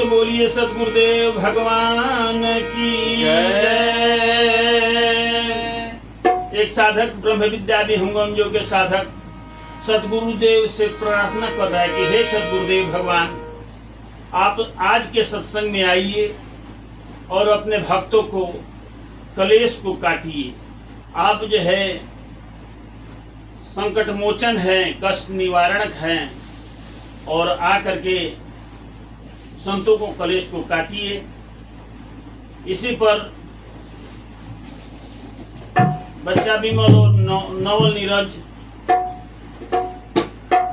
से बोलिए सद्गुरुदेव भगवान की जय। एक साधक ब्रह्म विद्या विहंगम जो के साधक सद्गुरुदेव से प्रार्थना कर रहा है कि हे सद्गुरुदेव भगवान, आप आज के सत्संग में आइए और अपने भक्तों को कलेश को काटिए। आप जो है संकट मोचन है, कष्ट निवारणक हैं, और आकर के संतों को कलेश को काटिए। इसी पर बच्चा विमल और नवल नीरज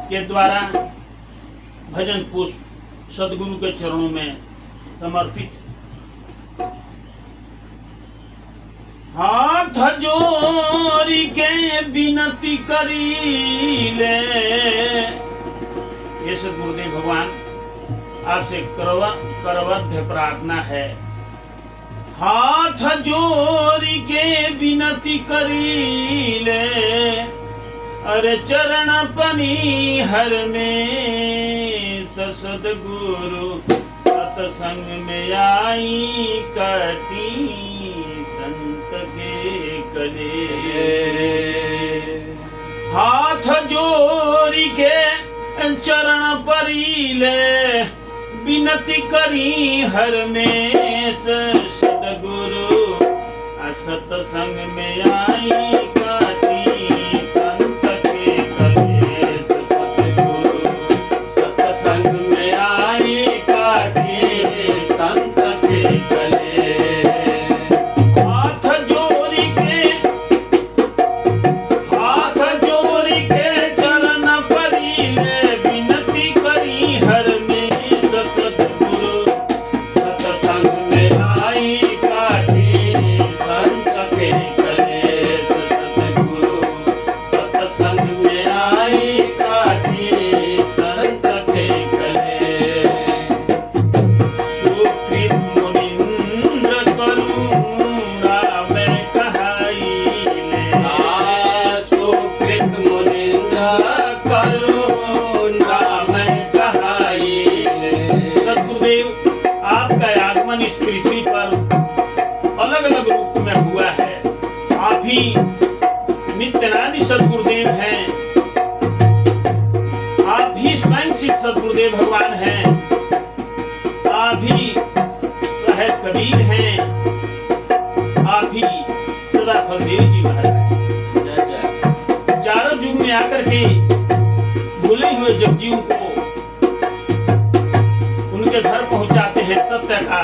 के द्वारा भजन पुष्प सदगुरु के चरणों में समर्पित। हाथ जोड़ी के विनती करी ले, ये सद्गुरुदेव भगवान आपसे करवध्य प्रार्थना है। हाथ जोड़ी के विनती करी ले, अरे चरण पनी हर में सद्गुरु सत्संग में आई कटी संत के कले। हाथ जोड़ी के चरण परीले, विनती करी हर में सद्गुरु सत्संग में आई काटी संत के कलेश। सद्गुरु सत्संग में आई काटी संत के कलेश। हाथ जोड़ी के चरण परीले, विनती करी हर में सद्गुरु सत्संग में आई काटी संत के कलेश। सद्गुरु सत्संग में आई काटी संत के कलेश। सुकृत मुनीन्द्र करुणा में कहाइले, सुकृत मुनीन्द्र करुणा में कहाइले। सद्गुरुदेव, आपका आगमन इस पृथ्वी पर अलग अलग रूप में हुआ है। आप ही नित्यानंद सद्गुरुदेव हैं, आप ही स्वयं शिव सद्गुरुदेव भगवान हैं, आप ही साहेब कबीर हैं, आप ही सदा फलदेव जी महाराज। चारों युग में आकर के भूले हुए जगजीव को उनके घर पहुंचाते हैं, सत्य का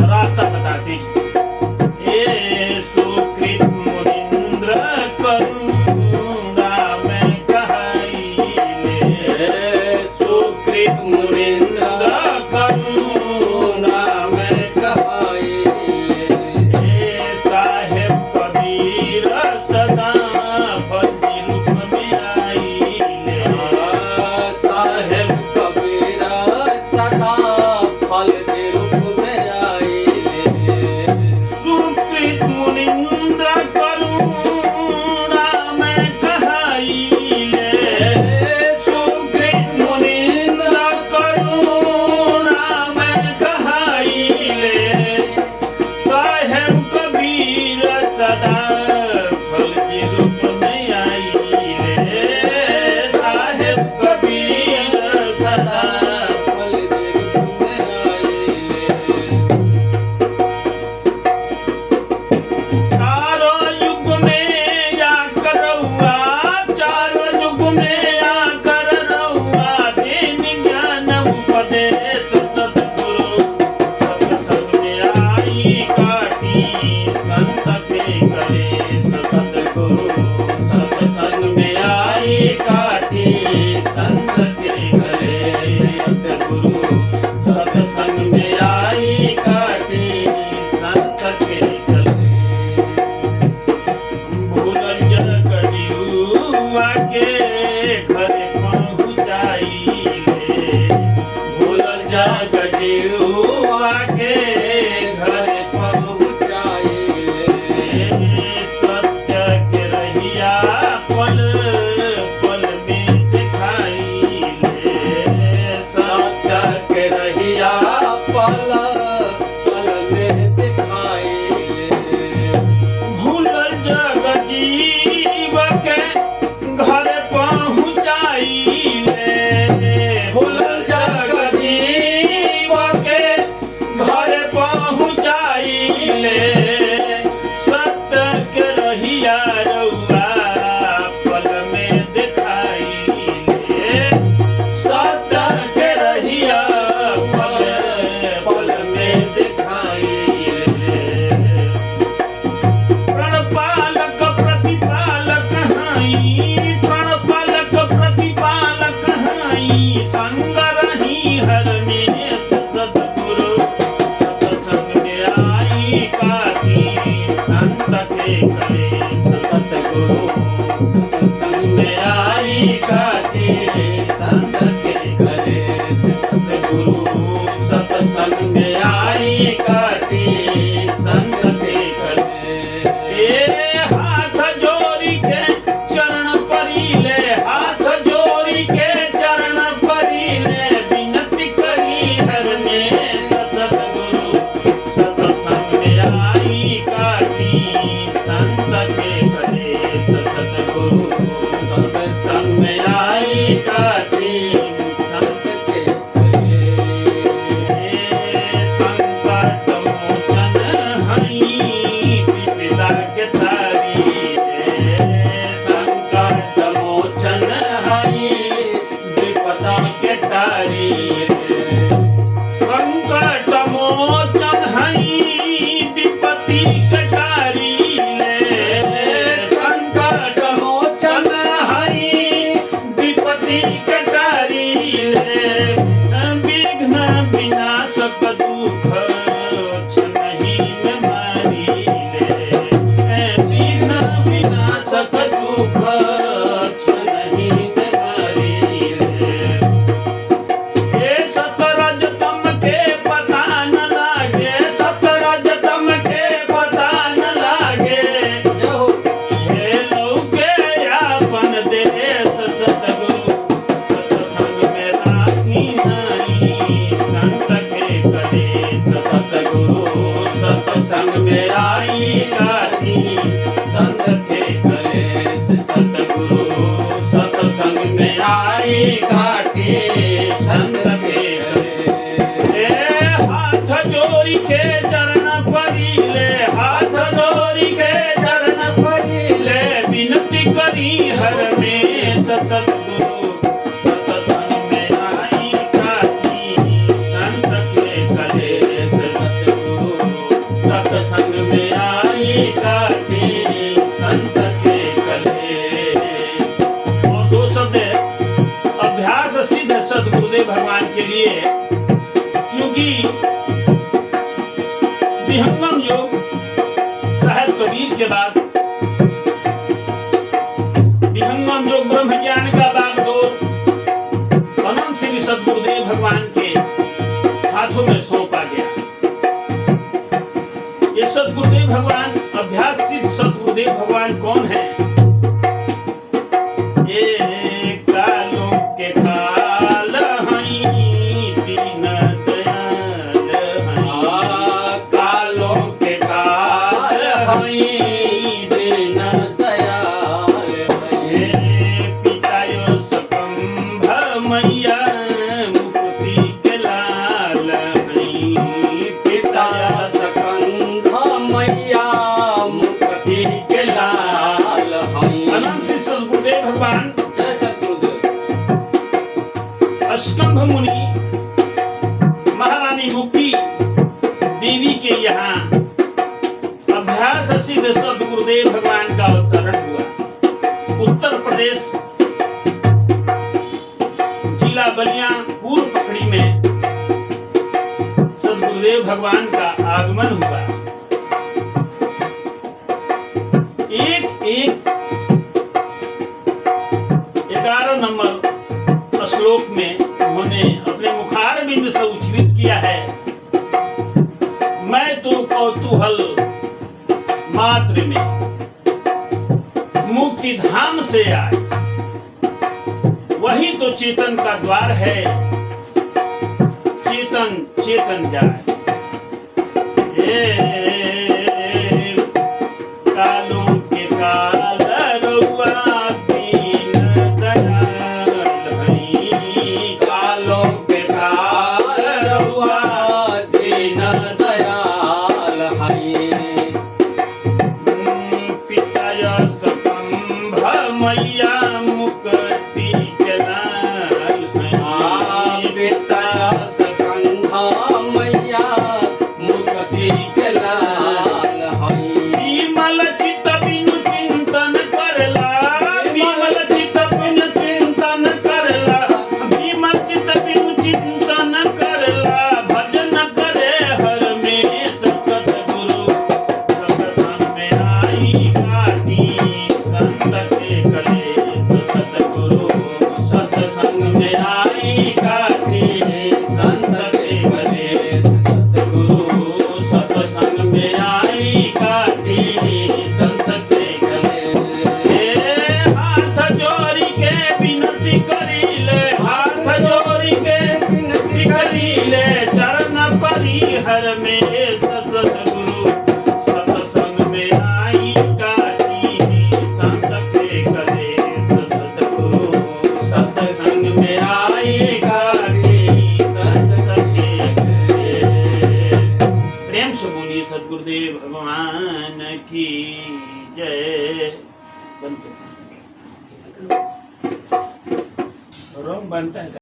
रास्ता बताते हैं। ये सुकृत मुनीन्द्र करुणा में कहाइले, सुकृत मुनीन्द्र करुणा में कहाइले। साहेब कबीर सदा फलदी रूप में आइले, साहेब कबीर सदा फलदी रूप में आइले। सुकृत मुनीन्द्र करुणा में कहाइले, सुकृत मुनीन्द्र करुणा में कहाइले। साहेब कबीर सदा फलदी रूप में आइले, साहेब कबीर सदा फलदी रूप में आइले। जग जीव के घर पहुँचाइले, खुलल जग जीव के घर पहुँचाइले, सत्य के रहिया रउआ पल में दिखाइले, सत्य के रहिया पल में दिखाइले। प्रणपालक प्रतिपालक हई, प्रणपालक प्रतिपालक हई, संग रही हर में सतगुरु सत्संग में आई काटी, संत के करे सतगुरु संग में आई काटे, संत के करे सतगुरु सत्संग में आई काटे, संत के करे। ए हाथ जोड़ी के चरण परीले, हाथ जोड़ी के चरण परीले, विनती करी हर में सतगुरु सत्संग में आई काटी, संत के करे सतगुरु सत्संग में आई काटे, संत के करे। संकट मोचन हई विपदा के तारी, संकट मोचन हई विपदा के तारी, संकट मोचन हई विपत्ति कटारी ले, संकट मोचन हई विपत्ति कटारी ले, विघ्न विनाशक दुख छनहि में मारी ले, विघ्न विनाशक दुख छनहि में मारी ले। ए सतरजतम के पता न लागे, सतरजतम के पता न लागे, हे लौके आपन देश सतगुरु सत्संग में राखी नाई, संत के कलेश सतगुरु सत्संग में आई काटी, संत के करे सतगुरु सत्संग में आई काटी, संत के करे। ए हाथ जोड़ी के चरण परीले, हाथ जोड़ी के चरण परीले, विनती करी हर में सतगुरु सत्संग में आई काटी, संत के करे सतगुरु सत्संग में आई काटी, संत के करे। और दो शब्द है, अभ्यास सिद्ध सदगुरुदेव भगवान के लिए, क्योंकि विहंगम योग साहेब कबीर के बाद विहंगम योग ब्रह्म ज्ञान का बागडोर अनंत श्री सदगुरुदेव भगवान के हाथों में सौंपा गया। ये सदगुरुदेव भगवान, अभ्यास सिद्ध सदगुरुदेव भगवान कौन है? ये कालों के काल हई, दीन दयाल हई, कालों के काल हई, दीन दयाल हई, पितायो सकंभ मैया मुक्ति के लाल हई, पिता सकंध मैया मुक्ति के लाल हई। अनंत श्री सदगुरुदेव भगवान जय सतगुरुदेव। स्कंभ मुनि महारानी मुक्ति देवी के यहाँ अभ्यास सिद्ध सदगुरुदेव भगवान का अवतरण हुआ। उत्तर प्रदेश जिला बलिया पूर्व पकड़ी में सदगुरुदेव भगवान का आगमन हुआ। एक 11 नंबर श्लोक में उन्होंने अपने मुखार बिंद से उच्चरित किया है, मैं तो कौतूहल मात्र में मुक्ति धाम से आए, वही तो चेतन का द्वार है, चेतन चेतन जाए। कालों के हर में सतगुरु सत्संग में आई काटी संत के कलेश सतगुरु सत्संग में आई काटी संत के कलेश। प्रेम से बोलिए सतगुरुदेव भगवान की जय। बंद करो। रंग बनता है।